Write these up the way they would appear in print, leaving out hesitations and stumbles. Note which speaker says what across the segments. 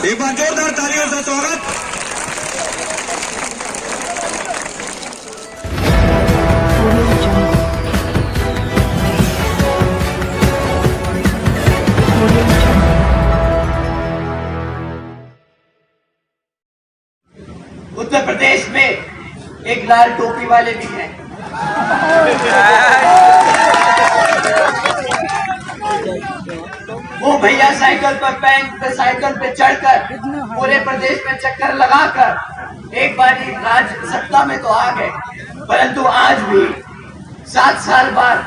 Speaker 1: एक बार जोरदार तालियों से स्वागत।
Speaker 2: उत्तर प्रदेश में एक लाल टोपी वाले भी हैं। वो भैया साइकिल पे चढ़कर पूरे प्रदेश में चक्कर लगाकर एक बारी राज सत्ता में तो आ गए, परंतु आज भी 7 साल बाद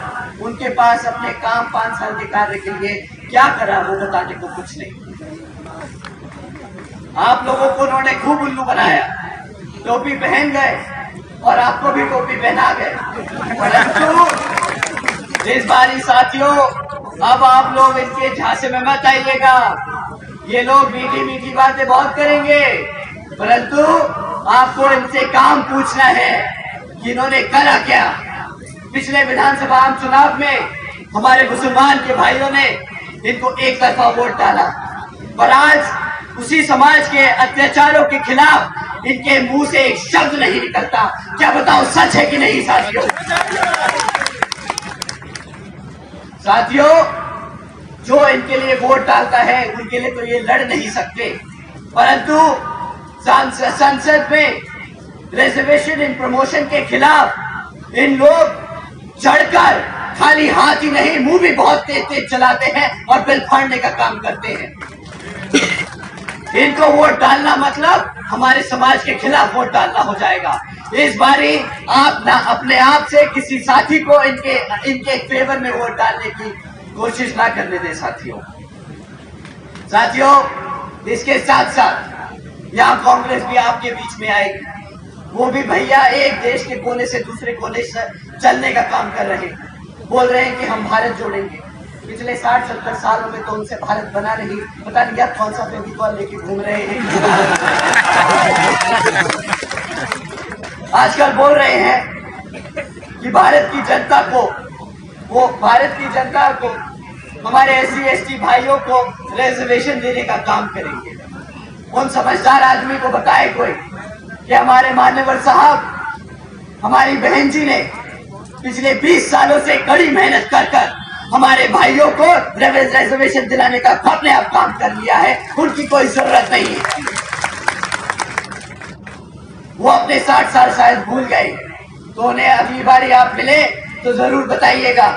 Speaker 2: उनके पास अपने काम 5 साल के कार्य के लिए क्या करा वो बताने को कुछ नहीं। आप लोगों को उन्होंने खूब उल्लू बनाया, टोपी पहन गए और आपको भी टोपी पहना गए, परंतु इस बारी साथियों अब आप लोग इनके झांसे में मत आइएगा। ये लोग मीठी मीठी बातें बहुत करेंगे, परंतु आपको इनसे काम पूछना है कि इन्होंने करा क्या। पिछले विधानसभा आम चुनाव में हमारे मुसलमान के भाइयों ने इनको एक तरफा वोट डाला, पर आज उसी समाज के अत्याचारों के खिलाफ इनके मुंह से एक शब्द नहीं निकलता। क्या बताओ, सच है कि नहीं साथियों? साथियों, जो इनके लिए वोट डालता है उनके लिए तो ये लड़ नहीं सकते, परंतु संसद में रिजर्वेशन इन प्रमोशन के खिलाफ इन लोग चढ़कर खाली हाथ ही नहीं मुंह भी बहुत तेज तेज चलाते हैं और बिल फाड़ने का काम करते हैं। इनको वोट डालना मतलब हमारे समाज के खिलाफ वोट डालना हो जाएगा। इस बारी आप ना अपने आप से किसी साथी को इनके फेवर में वोट डालने की कोशिश ना करने दें साथियों। इसके साथ साथ यहाँ कांग्रेस भी आपके बीच में आएगी। वो भी भैया एक देश के कोने से दूसरे कोने से चलने का काम कर रहे हैं, बोल रहे हैं कि हम भारत जोड़ेंगे। पिछले 60-70 सालों में तो उनसे भारत बना नहीं, पता नहीं यार कौन सा फेविकॉल लेके घूम रहे हैं। आजकल बोल रहे हैं कि भारत की जनता को हमारे SC/ST भाइयों को रिजर्वेशन देने का काम करेंगे। उन समझदार आदमी को बताए कोई कि हमारे मान्यवर साहब, हमारी बहन जी ने पिछले 20 सालों से कड़ी मेहनत कर हमारे भाइयों को रिजर्वेशन दिलाने का अपने आप काम कर लिया है, उनकी कोई जरूरत नहीं है। वो अपने 60 साल शायद भूल गए, तो उन्हें अगली बारी आप मिले तो जरूर बताइएगा,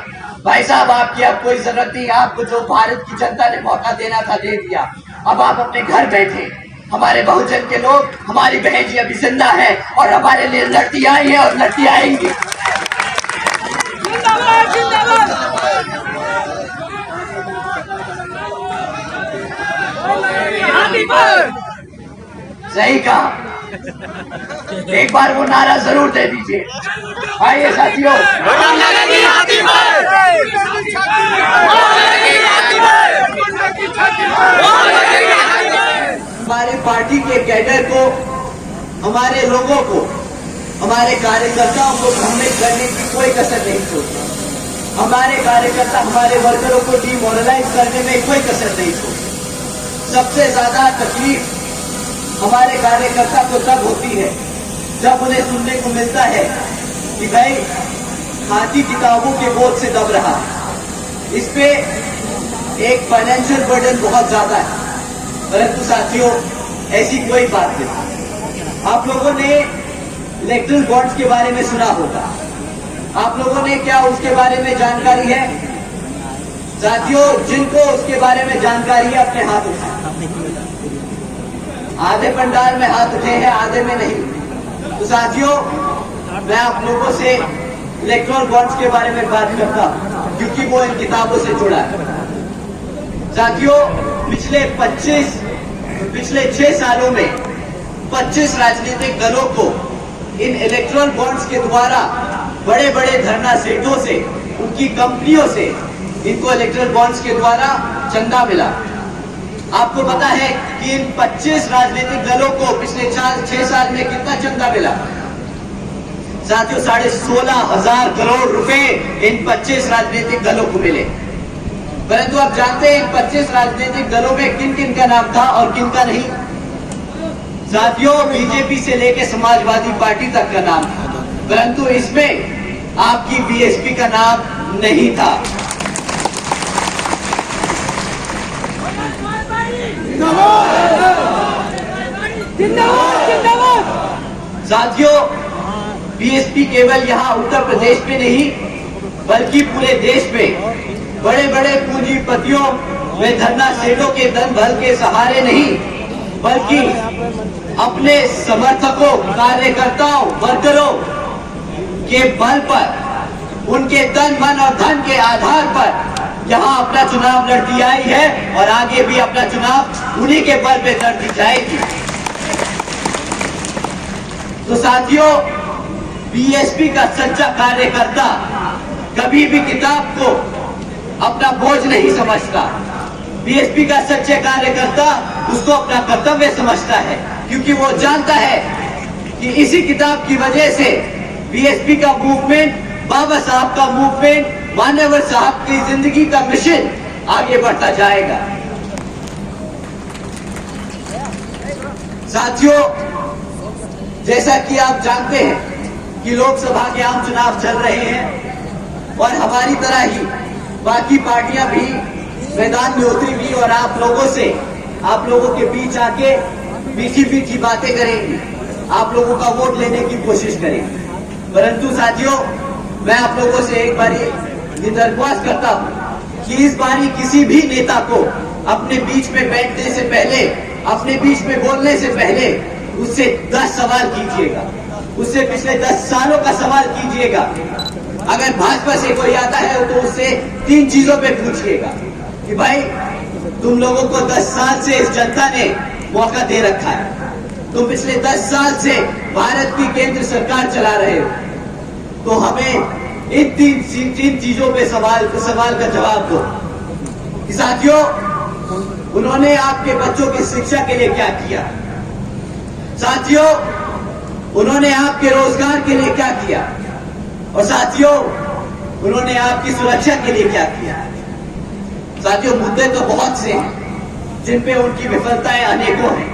Speaker 2: भाई साहब आपकी अब कोई जरूरत नहीं, आपको जो भारत की जनता ने मौका देना था दे दिया, अब आप अपने घर बैठे। हमारे बहुजन के लोग, हमारी बहन जी अभी जिंदा है और हमारे लिए लड़ती आई है और लड़ती आएंगी। सही कहा, एक बार वो नारा जरूर दे दीजिए। आइए साथियों, हमारे पार्टी के कैडर को, हमारे लोगों को, हमारे कार्यकर्ताओं को भ्रमित करने की कोई कसर नहीं छोड़ता। हमारे कार्यकर्ता, हमारे वर्करों को डिमोरलाइज करने में कोई कसर नहीं छोड़ता। सबसे ज्यादा तकलीफ हमारे कार्यकर्ता को तब होती है जब उन्हें सुनने को मिलता है कि भाई हाथी किताबों के बोझ से दब रहा है, इस पे एक फाइनेंशियल बर्डन बहुत ज्यादा है। परंतु साथियों, ऐसी कोई बात नहीं। आप लोगों ने इलेक्ट्रल बॉन्ड्स के बारे में सुना होगा, आप लोगों ने क्या उसके बारे में जानकारी है? साथियों, जिनको उसके बारे में जानकारी है अपने हाथ उठाएं। आधे पंडाल में हाथ उठे हैं, आधे में नहीं। तो साथियों, मैं आप लोगों से इलेक्ट्रल बॉन्ड्स के बारे में बात करता हूं क्योंकि वो इन किताबों से जुड़ा है। साथियों, पिछले 6 सालों में 25 राजनीतिक दलों को इन इलेक्ट्रल बॉन्ड्स के द्वारा बड़े बड़े धरना सेठों से, उनकी कंपनियों से इनको इलेक्ट्रल बॉन्ड्स के द्वारा चंदा मिला। आपको पता है कि इन 25 राजनीतिक दलों को पिछले 6 साल में कितना चंदा मिला? साथियों, 16,500 करोड़ रुपए इन 25 राजनीतिक दलों को मिले। परंतु आप जानते हैं 25 राजनीतिक दलों में किन किन का नाम था और किन का नहीं। साथियों, बीजेपी से लेकर समाजवादी पार्टी तक का नाम था, परंतु इसमें आपकी बीएसपी का नाम नहीं था। साथियों, बीएसपी केवल यहाँ उत्तर प्रदेश में नहीं बल्कि पूरे देश में बड़े बड़े पूंजीपतियों व धरना सेठों के धन बल के सहारे नहीं बल्कि अपने समर्थकों, कार्यकर्ताओं, वर्करों के बल पर, उनके तन मन और धन के आधार पर यहाँ अपना चुनाव लड़ती आई है और आगे भी अपना चुनाव उन्हीं के बल पे लड़ती जाएगी। तो साथियों, बीएसपी का सच्चा कार्यकर्ता कभी भी किताब को अपना बोझ नहीं समझता। बीएसपी का सच्चे कार्यकर्ता उसको अपना कर्तव्य समझता है, क्योंकि वो जानता है कि इसी किताब की वजह से बीएसपी का मूवमेंट, बाबा साहब का मूवमेंट, मान्यवर साहब की जिंदगी का मिशन आगे बढ़ता जाएगा। साथियों, जैसा कि आप जानते हैं कि लोकसभा के आम चुनाव चल रहे हैं और हमारी तरह ही बाकी पार्टियां भी मैदान में उतरी हुई और आप लोगों के बीच आके मीठी मीठी बातें करेंगी, आप लोगों का वोट लेने की कोशिश करेंगी। परंतु साथियों, मैं आप लोगों से एक बारी ये दरख्वास्त करता हूं कि इस बारी किसी भी नेता को अपने बीच में बैठने से पहले, अपने बीच में बोलने से पहले उससे 10 सवाल कीजिएगा, उससे पिछले 10 सालों का सवाल कीजिएगा। अगर भाजपा से कोई आता है तो उससे 3 चीजों पे पूछिएगा कि भाई, तुम लोगों को 10 साल से इस जनता ने मौका दे रखा है, तुम पिछले 10 साल से भारत की केंद्र सरकार चला रहे हो, तो हमें इन तीन चीजों पे सवाल का जवाब दो। कि साथियों, उन्होंने आपके बच्चों की शिक्षा के लिए क्या किया? साथियों, उन्होंने आपके रोजगार के लिए क्या किया? और साथियों, उन्होंने आपकी सुरक्षा के लिए क्या किया? साथियों, मुद्दे तो बहुत से हैं जिन पे उनकी विफलताएं अनेकों हैं,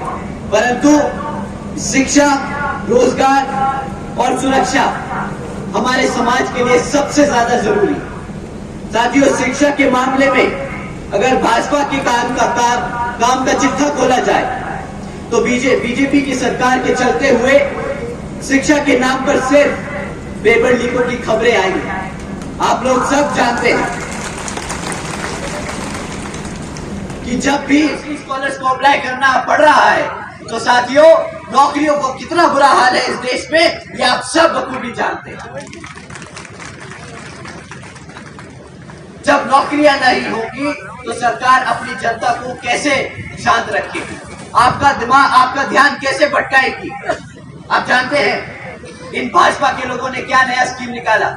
Speaker 2: परंतु शिक्षा, रोजगार और सुरक्षा हमारे समाज के लिए सबसे ज्यादा जरूरी। साथियों, शिक्षा के मामले में अगर भाजपा के काम का चिट्ठा खोला जाए तो बीजेपी की सरकार के चलते हुए शिक्षा के नाम पर सिर्फ पेपर लीकों की खबरें आई हैं। आप लोग सब जानते हैं कि जब भी स्कॉलर्स को अप्लाई करना पड़ रहा है तो साथियों, नौकरियों को कितना बुरा हाल है इस देश में, ये आप सब बखूबी जानते हैं। जब नौकरियां नहीं होगी तो सरकार अपनी जनता को कैसे शांत रखेगी? आपका ध्यान कैसे भटकाएगी? आप जानते हैं इन भाजपा के लोगों ने क्या नया स्कीम निकाला?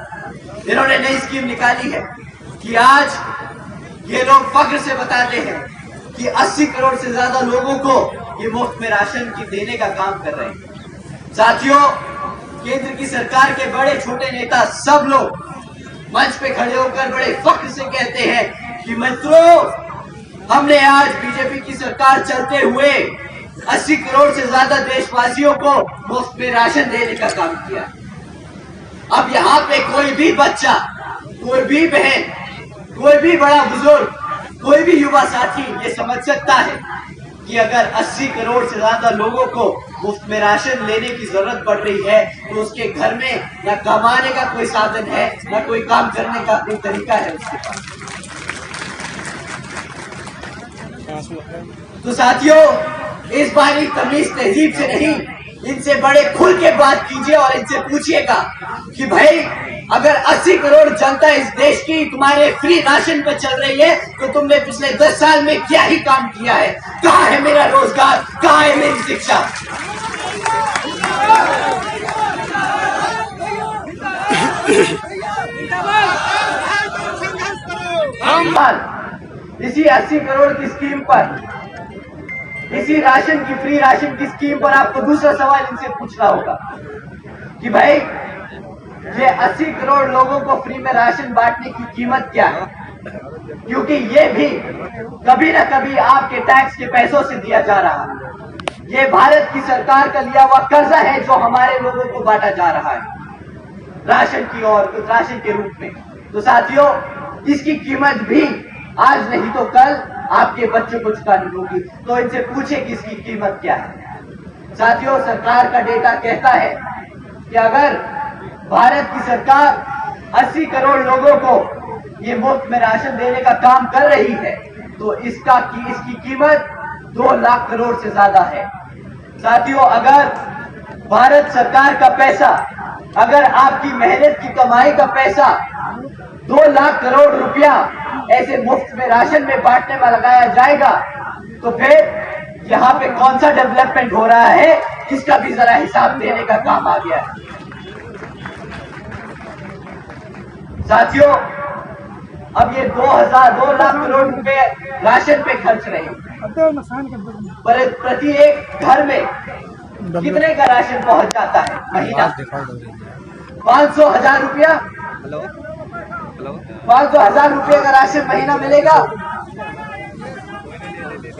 Speaker 2: इन्होंने नई स्कीम निकाली है कि आज ये लोग फख्र से बताते हैं कि 80 करोड़ से ज्यादा लोगों को ये मुफ्त में राशन की देने का काम कर रहे हैं। साथियों, केंद्र की सरकार के बड़े छोटे नेता सब लोग मंच पे खड़े होकर बड़े फख्र से कहते हैं कि मित्रों, हमने आज बीजेपी की सरकार चलते हुए 80 करोड़ से ज्यादा देशवासियों को मुफ्त में राशन देने का काम किया। अब यहाँ पे कोई भी बच्चा, कोई भी बहन, कोई भी बड़ा बुजुर्ग, कोई भी युवा साथी ये समझ सकता है कि अगर 80 करोड़ से ज्यादा लोगों को मुफ्त में राशन लेने की जरूरत पड़ रही है तो उसके घर में न कमाने का कोई साधन है, न कोई काम करने का कोई तरीका है उसके पास। तो साथियों, इस बारी तमीज तहजीब से नहीं, इनसे बड़े खुल के बात कीजिए और इनसे पूछिएगा कि भाई, अगर 80 करोड़ जनता इस देश की तुम्हारे फ्री राशन पर चल रही है तो तुमने पिछले 10 साल में क्या ही काम किया है? कहाँ है मेरा रोजगार? कहाँ है मेरी शिक्षा? इसी 80 करोड़ की स्कीम पर, इसी राशन की, फ्री राशन की स्कीम पर आपको दूसरा सवाल इनसे पूछना होगा कि भाई, ये 80 करोड़ लोगों को फ्री में राशन बांटने की कीमत क्या है? क्योंकि ये भी कभी ना कभी आपके टैक्स के पैसों से दिया जा रहा है। ये भारत की सरकार का लिया हुआ कर्जा है जो हमारे लोगों को बांटा जा रहा है राशन की और राशन के रूप में। तो साथियों, इसकी कीमत भी आज नहीं तो कल आपके बच्चों को चुकानी होगी। तो इनसे पूछे कि इसकी कीमत क्या है। साथियों, सरकार का डेटा कहता है कि अगर भारत की सरकार 80 करोड़ लोगों को ये मुफ्त में राशन देने का काम कर रही है तो इसकी कीमत 2 लाख करोड़ से ज्यादा है। साथियों, अगर भारत सरकार का पैसा, अगर आपकी मेहनत की कमाई का पैसा 2 लाख करोड़ रुपया ऐसे मुफ्त में राशन में बांटने में लगाया जाएगा तो फिर यहाँ पे कौन सा डेवलपमेंट हो रहा है, इसका भी जरा हिसाब देने का काम आ गया है। साथियों, अब ये 2 लाख करोड़ रुपए राशन पे खर्च रहे हैं, पर प्रति एक घर में कितने का राशन पहुंच जाता है महीना? 500,000 रुपया। 500,000 रुपये का राशन महीना मिलेगा,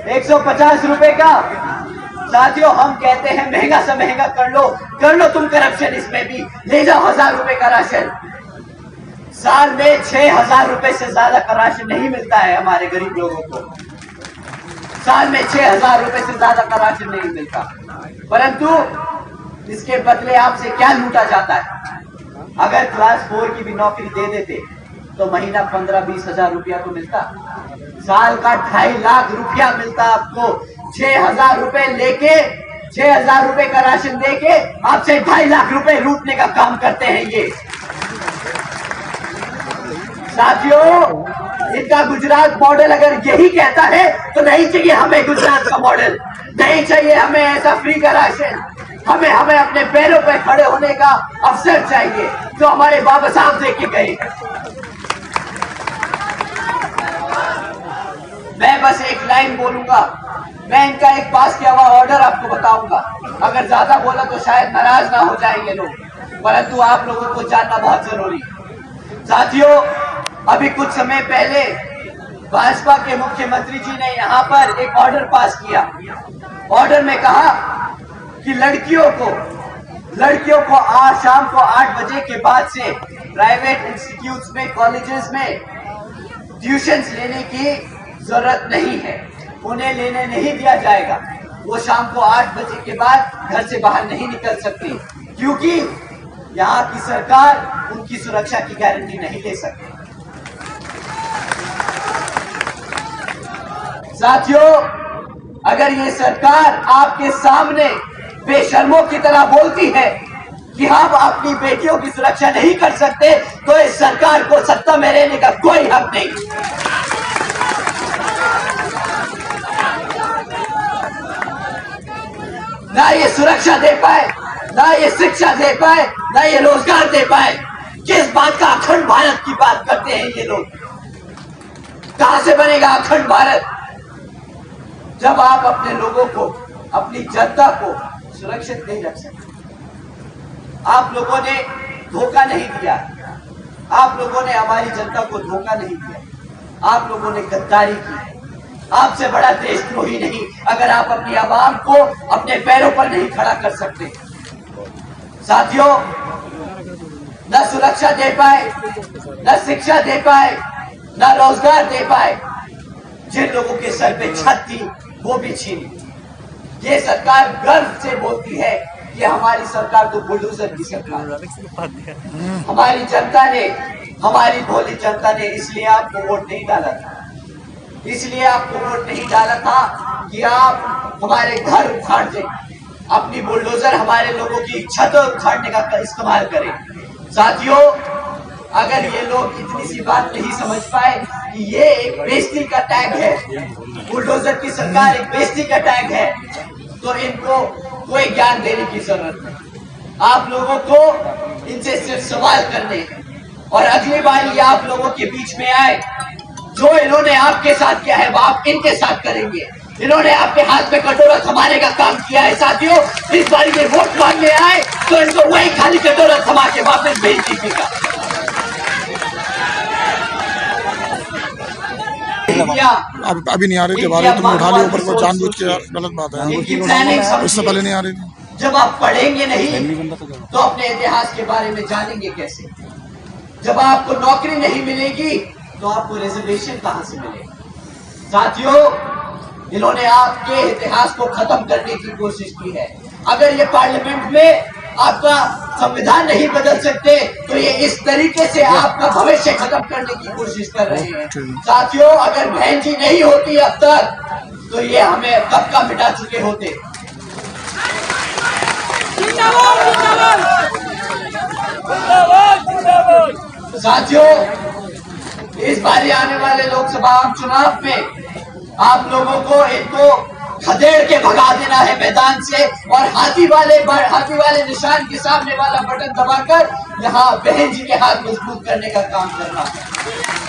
Speaker 2: 150 रुपए का। साथियों, हम कहते हैं महंगा से महंगा कर लो तुम करप्शन, इसमें भी ले जाओ 1000 रुपए का राशन। साल में 6,000 रुपए से ज्यादा का राशन नहीं मिलता है हमारे गरीब लोगों को। साल में 6,000 रुपए से ज्यादा का राशन नहीं मिलता, परंतु इसके बदले आपसे क्या लूटा जाता है? अगर क्लास 4 की भी नौकरी दे देते तो महीना 15-20 हजार रुपया तो मिलता। साल का 2.5 लाख रुपया मिलता आपको। 6,000 रुपए लेके, 6,000 रुपए का राशन देके आपसे 2.5 लाख रुपए लूटने का काम करते हैं ये। साथियों, इनका गुजरात मॉडल अगर यही कहता है तो नहीं चाहिए हमें गुजरात का मॉडल, नहीं चाहिए हमें ऐसा फ्री का राशन। हमें अपने पैरों पर खड़े होने का अवसर चाहिए जो हमारे बाबा साहब दे के गए। मैं बस एक लाइन बोलूंगा, मैं इनका एक पास किया हुआ ऑर्डर आपको बताऊंगा। अगर ज्यादा बोला तो शायद नाराज ना हो जाएंगे लोग, परंतु आप लोगों को जानना बहुत जरूरी है। साथियों, अभी कुछ समय पहले भाजपा के मुख्यमंत्री जी ने यहाँ पर एक ऑर्डर पास किया। ऑर्डर में कहा कि लड़कियों को आज शाम को 8 बजे के बाद से प्राइवेट इंस्टीट्यूट्स में, कॉलेजेस में ट्यूशंस लेने की जरूरत नहीं है, उन्हें लेने नहीं दिया जाएगा। वो शाम को 8 बजे के बाद घर से बाहर नहीं निकल सकती, क्योंकि यहाँ की सरकार उनकी सुरक्षा की गारंटी नहीं ले सकती। साथियों, अगर ये सरकार आपके सामने बेशर्मों की तरह बोलती है कि हम अपनी बेटियों की सुरक्षा नहीं कर सकते तो इस सरकार को सत्ता में रहने का कोई हक नहीं। ना ये सुरक्षा दे पाए, ना ये शिक्षा दे पाए, ना ये रोजगार दे पाए। किस बात का अखंड भारत की बात करते हैं ये लोग? कहां से बनेगा अखंड भारत जब आप अपने लोगों को, अपनी जनता को सुरक्षित नहीं रख सकते? आप लोगों ने धोखा नहीं दिया, आप लोगों ने हमारी जनता को धोखा नहीं दिया, आप लोगों ने गद्दारी की। आपसे बड़ा देशद्रोही नहीं अगर आप अपनी आवाम को अपने पैरों पर नहीं खड़ा कर सकते। साथियों, न सुरक्षा दे पाए, न शिक्षा दे पाए, न रोजगार दे पाए, जिन लोगों के सर पे छत थी वो भी छीनी। ये सरकार गर्व से बोलती है कि हमारी सरकार तो बुलडोजर की सरकार। हमारी जनता ने, हमारी भोली जनता ने इसलिए आपको वोट नहीं डाला था, इसलिए आपको वोट नहीं डाला था कि आप हमारे घर उखाड़ दें, अपनी बुलडोजर हमारे लोगों की छत उखाड़ने का इस्तेमाल करें। साथियों, अगर ये लोग इतनी सी बात नहीं समझ पाए कि ये एक बेइज्जती का टैग है, बुलडोजर की सरकार एक बेइज्जती का टैग है, तो इनको कोई ज्ञान देने की जरूरत नहीं। आप लोगों को इनसे सिर्फ सवाल करने हैं और अगली बार ये आप लोगों के बीच में आए, जो इन्होंने आपके साथ किया है वो आप इनके साथ करेंगे। इन्होंने आपके हाथ में कटोरा थमाने का काम किया है। साथियों, इस बार ये वोट मांगने आए तो इनको वही खाली कटोरा थमा के वापस भेज दीजिएगा। इनकियां
Speaker 3: अभी नहीं आ रही थी, बारे तुमने उठा लिया ऊपर को, जानबूझ के यार, गलत बात है।
Speaker 2: इनकी प्लानिंग
Speaker 3: इससे पहले नहीं आ रही थी।
Speaker 2: जब आप पढ़ेंगे नहीं तो अपने इतिहास के बारे में जानेंगे कैसे? जब आपको नौकरी नहीं मिलेगी तो आपको रिजर्वेशन कहां से मिलेगा? साथियों, इन्होंने आपके इतिहास को खत्म करने की कोशिश की है। अगर ये पार्लियामेंट में आपका संविधान नहीं बदल सकते तो ये इस तरीके से आपका भविष्य खत्म करने की कोशिश कर रहे हैं। साथियों, अगर बहन जी नहीं होती अब तक तो ये हमें कब का मिटा चुके होते। साथियों, इस बार आने वाले लोकसभा चुनाव में आप लोगों को इनको खदेड़ के भगा देना है मैदान से, और हाथी वाले निशान के सामने वाला बटन दबाकर यहाँ बहन जी के हाथ मजबूत करने का काम करना है।